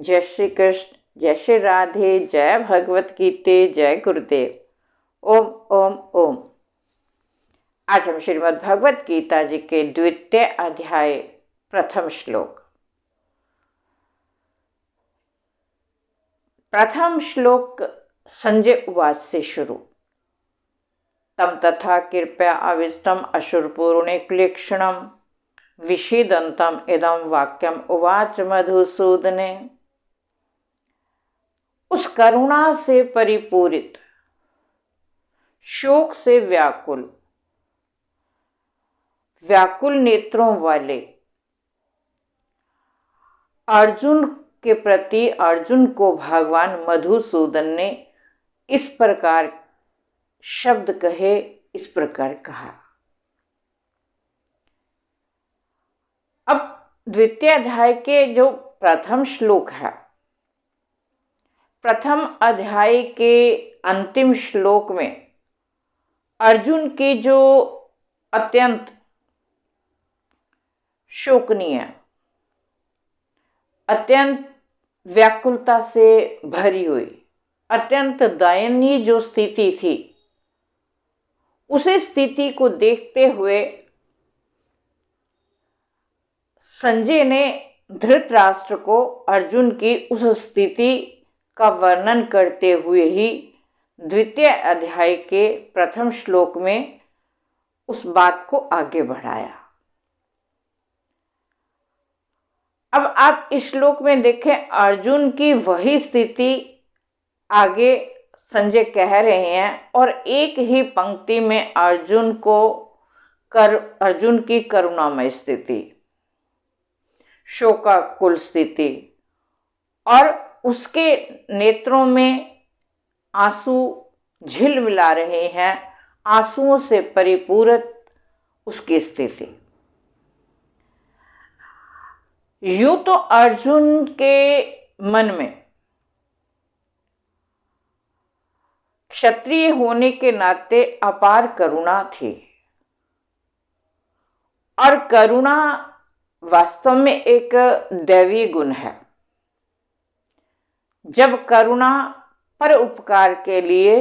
जय श्री कृष्ण, जय श्री राधे, जय भगवत गीते, जय गुरुदेव। ओम ओम ओम। आज हम श्रीमद् भगवत गीता जी के द्वितीय अध्याय प्रथम श्लोक। प्रथम श्लोक संजय उवाच से शुरू। तम तथा कृपया आविष्टम असुरपूर्णे क्लेक्षणम विषीदंतम इदम वाक्यम उवाच मधुसूदने। उस करुणा से परिपूरित, शोक से व्याकुल नेत्रों वाले अर्जुन के प्रति अर्जुन को भगवान मधुसूदन ने इस प्रकार शब्द कहे, इस प्रकार कहा। अब द्वितीय अध्याय के जो प्रथम श्लोक है, प्रथम अध्याय के अंतिम श्लोक में अर्जुन की जो अत्यंत शोकनीय, अत्यंत व्याकुलता से भरी हुई, अत्यंत दयनीय जो स्थिति थी, उस स्थिति को देखते हुए संजय ने धृतराष्ट्र को अर्जुन की उस स्थिति का वर्णन करते हुए ही द्वितीय अध्याय के प्रथम श्लोक में उस बात को आगे बढ़ाया। अब आप इस श्लोक में देखें, अर्जुन की वही स्थिति आगे संजय कह रहे हैं और एक ही पंक्ति में अर्जुन की करुणामय स्थिति, शोकाकुल स्थिति और उसके नेत्रों में आंसू झिलमिला रहे हैं, आंसुओं से परिपूरित उसकी स्थिति। यूं तो अर्जुन के मन में क्षत्रिय होने के नाते अपार करुणा थी और करुणा वास्तव में एक दैवीय गुण है। जब करुणा पर उपकार के लिए,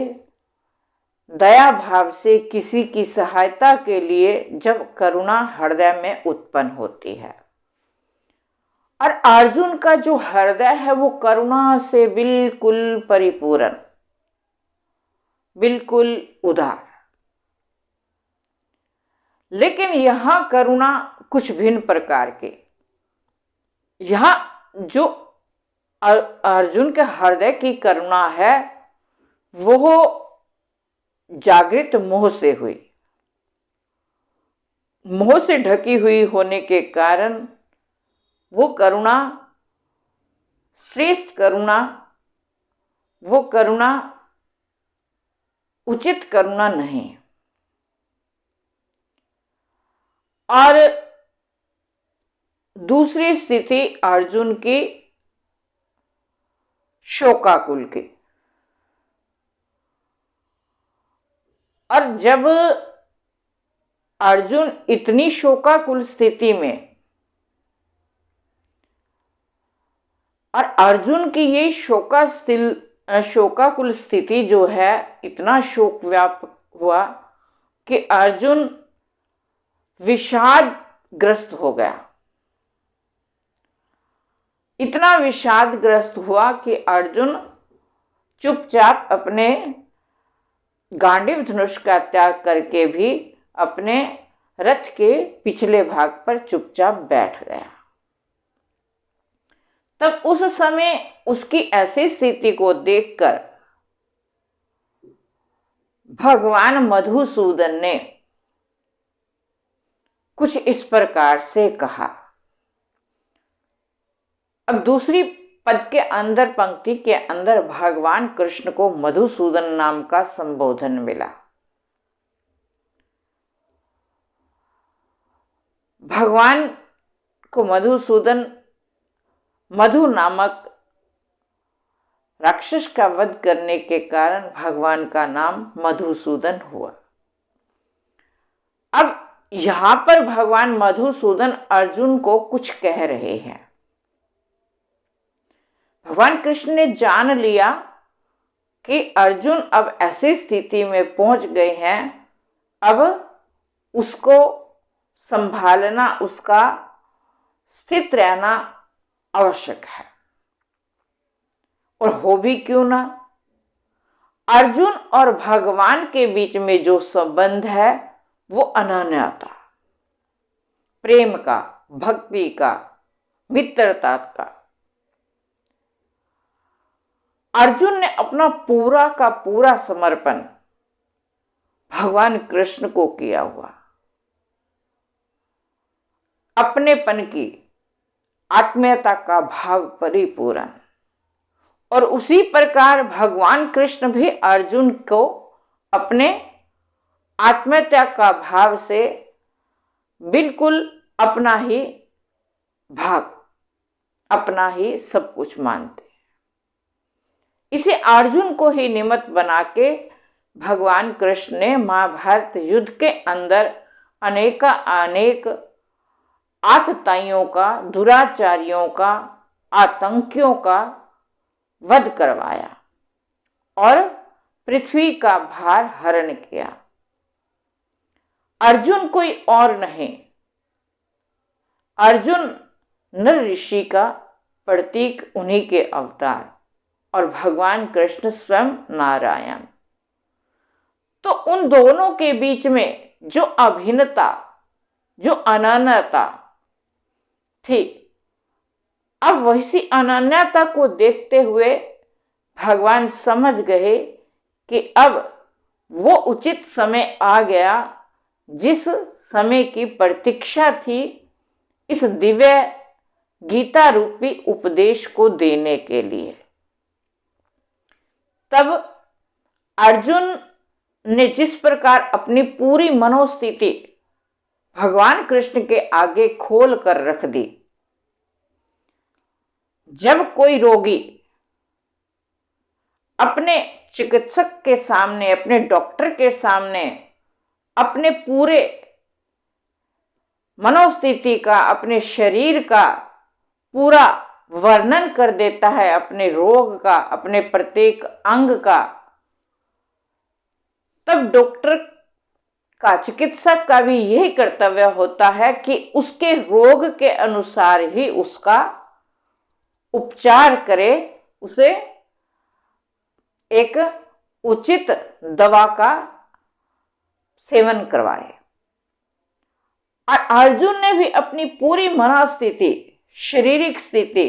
दया भाव से किसी की सहायता के लिए जब करुणा हृदय में उत्पन्न होती है, और अर्जुन का जो हृदय है वो करुणा से बिल्कुल परिपूर्ण, बिल्कुल उदार। लेकिन यहां करुणा कुछ भिन्न प्रकार के, यहां जो अर्जुन के हृदय की करुणा है वो जागृत मोह से हुई, मोह से ढकी हुई होने के कारण वो करुणा श्रेष्ठ करुणा, वो करुणा उचित करुणा नहीं। और दूसरी स्थिति अर्जुन की शोकाकुल की। और जब अर्जुन इतनी शोकाकुल स्थिति में, और अर्जुन की ये शोकाकुल स्थिति जो है, इतना शोक व्यापक हुआ कि अर्जुन विषादग्रस्त हो गया। इतना विषादग्रस्त हुआ कि अर्जुन चुपचाप अपने गांडीव धनुष का त्याग करके भी अपने रथ के पिछले भाग पर चुपचाप बैठ गया। तब उस समय उसकी ऐसी स्थिति को देखकर भगवान मधुसूदन ने कुछ इस प्रकार से कहा। अब दूसरी पद के अंदर, पंक्ति के अंदर भगवान कृष्ण को मधुसूदन नाम का संबोधन मिला। भगवान को मधुसूदन, मधु नामक राक्षस का वध करने के कारण भगवान का नाम मधुसूदन हुआ। अब यहां पर भगवान मधुसूदन अर्जुन को कुछ कह रहे हैं। भगवान कृष्ण ने जान लिया कि अर्जुन अब ऐसी स्थिति में पहुंच गए हैं, अब उसको संभालना, उसका स्थित रहना आवश्यक है। और हो भी क्यों ना, अर्जुन और भगवान के बीच में जो संबंध है वो अनन्यता, प्रेम का, भक्ति का, मित्रता का। अर्जुन ने अपना पूरा का पूरा समर्पण भगवान कृष्ण को किया हुआ, अपनेपन की, आत्मीयता का भाव परिपूर्ण। और उसी प्रकार भगवान कृष्ण भी अर्जुन को अपने आत्मीयता का भाव से बिल्कुल अपना ही भाग, अपना ही सब कुछ मानते। इसे अर्जुन को ही निमित्त बना के भगवान कृष्ण ने महाभारत युद्ध के अंदर अनेक आतताइयों का, दुराचारियों का, आतंकियों का वध करवाया और पृथ्वी का भार हरण किया। अर्जुन कोई और नहीं, अर्जुन नर ऋषि का प्रतीक, उन्हीं के अवतार, और भगवान कृष्ण स्वयं नारायण। तो उन दोनों के बीच में जो अभिन्नता, जो अनन्यता थी, अब वैसी अनन्यता को देखते हुए भगवान समझ गए कि अब वो उचित समय आ गया जिस समय की प्रतीक्षा थी इस दिव्य गीता रूपी उपदेश को देने के लिए। तब अर्जुन ने जिस प्रकार अपनी पूरी मनोस्थिति भगवान कृष्ण के आगे खोल कर रख दी। जब कोई रोगी अपने चिकित्सक के सामने, अपने डॉक्टर के सामने अपने पूरे मनोस्थिति का, अपने शरीर का पूरा वर्णन कर देता है, अपने रोग का, अपने प्रत्येक अंग का, तब डॉक्टर का, चिकित्सक का भी यही कर्तव्य होता है कि उसके रोग के अनुसार ही उसका उपचार करे, उसे एक उचित दवा का सेवन करवाए। और अर्जुन ने भी अपनी पूरी मनोस्थिति, शारीरिक स्थिति,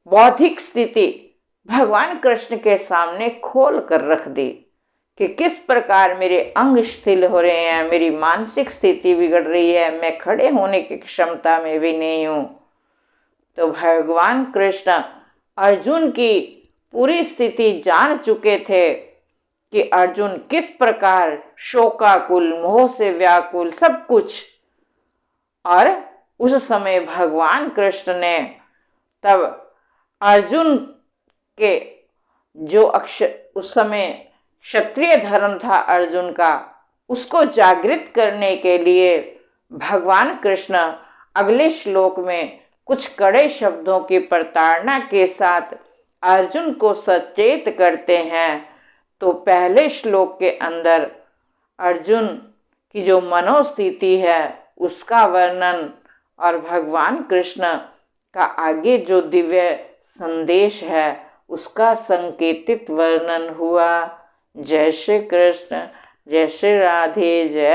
बौद्धिक स्थिति भगवान कृष्ण के सामने खोल कर रख दी कि किस प्रकार मेरे अंग शिथिल हो रहे हैं, मेरी मानसिक स्थिति बिगड़ रही है, मैं खड़े होने की क्षमता में भी नहीं हूं। तो भगवान कृष्ण अर्जुन की पूरी स्थिति जान चुके थे कि अर्जुन किस प्रकार शोकाकुल, मोह से व्याकुल, सब कुछ। और उस समय भगवान कृष्ण ने तब अर्जुन के जो उस समय क्षत्रिय धर्म था अर्जुन का, उसको जागृत करने के लिए भगवान कृष्ण अगले श्लोक में कुछ कड़े शब्दों की प्रताड़ना के साथ अर्जुन को सचेत करते हैं। तो पहले श्लोक के अंदर अर्जुन की जो मनोस्थिति है उसका वर्णन और भगवान कृष्ण का आगे जो दिव्य संदेश है उसका संकेतित वर्णन हुआ। जय श्री कृष्ण, जय श्री राधे, जय